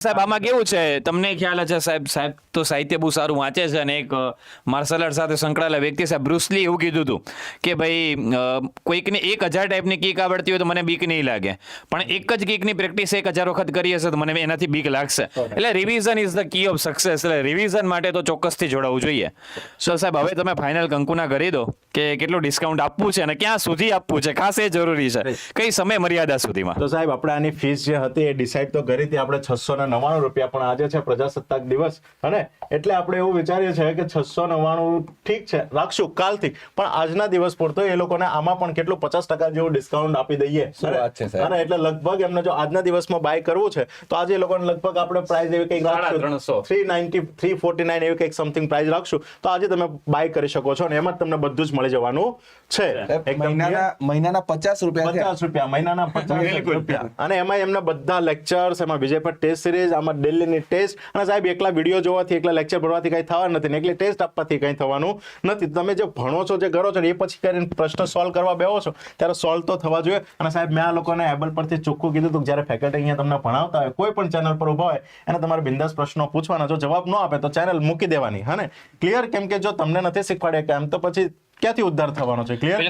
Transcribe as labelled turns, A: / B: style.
A: સાહેબ આમાં કેવું છે તમને ખ્યાલ છે સાહેબ તો સાહિત્ય બહુ સારું વાંચે છે અને એક માર્શલ આર્ટ સાથે સંકળાયેલા વ્યક્તિ સાહેબ બ્રુસલી એવું કીધું હતું કે ભાઈ કોઈકને 1000 ટાઈપની કિક આવડતી હોય તો મને બીક નહીં લાગે, પણ એક જ કિકની પ્રેક્ટિસ 1000 વખત કરી હશે તો મને એનાથી બીક લાગશે. એટલે revision is the key of success. એટલે રિવિઝન માટે તો ચોક્કસથી જોડાવું જોઈએ. સો સાહેબ હવે તમે ફાઇનલ કંકુના કરી દો કે કેટલું ડિસ્કાઉન્ટ આપવું છે અને ક્યાં સુધી આપવું છે, ખાસ એ જરૂરી છે, કઈ સમય મર્યાદા સુધીમાં.
B: તો સાહેબ આપણે આની ફીસ જે હતી એ ડિસાઈડ તો કરી હતી આપણે 699 રૂપિયા, પણ આજે છે પ્રજાસત્તાક દિવસ અને એટલે આપણે એવું વિચારીએ છીએ કે 699 ઠીક છે રાખશું કાલથી, પણ આજના દિવસ પૂરતો એ લોકોને આમાં પણ કેટલું 50% જેવું ડિસ્કાઉન્ટ આપી દઈએ. અને એટલે લગભગ એમને જો આજના દિવસમાં બાય કરવું છે તો આજે એ લોકોને લગભગ આપણે પ્રાઇસ એવી કંઈક રાખશું 390 349 એવી કંઈક સમથિંગ પ્રાઇસ રાખશું, તો આજે તમે બાય કરી શકો છો અને એમાં જ તમને બધું જ મળી જવાનું છે.
C: મહિનાના 50 રૂપિયા
B: 50 રૂપિયા મહિનાના 50 રૂપિયા અને એમાં એમના બધા લેક્ચર્સ, એમાં વિજય પર ટેસ્ટ સિરીઝ, આમાં દિલ્હીની ટેસ્ટ, અને સાહેબ એકલા વિડીયો જોવાથી એકલા લેક્ચર ભરવાથી કઈ થવાનું નથી ને એકલી ટેસ્ટ આપવાથી કઈ થવાનું નથી. તમે જે ભણો છો જે કરો છો એ પછી કરીને પ્રશ્ન સોલ્વ કરવા બેહો છો ત્યારે સોલ્વ તો થવા જોઈએ. અને સાહેબ મેં આ લોકોને એબલ પરથી ચોખ્ખું કીધું હતું જ્યારે ફેકલ્ટી અહીંયા તમને ભણાવતા હોય કોઈ પણ ચેનલ પર ઉભા હોય એને તમારે બિંદાસ પ્રશ્નો પૂછવાના, જો જવાબ ન આપે તો ચેનલ મૂકી દેવાની. હા ને, ક્લિયર? કેમ કે જો તમને નથી શીખવાડે કે એમ તો પછી ક્યાંથી ઉદ્ધાર થવાનો છે. ક્લિયર?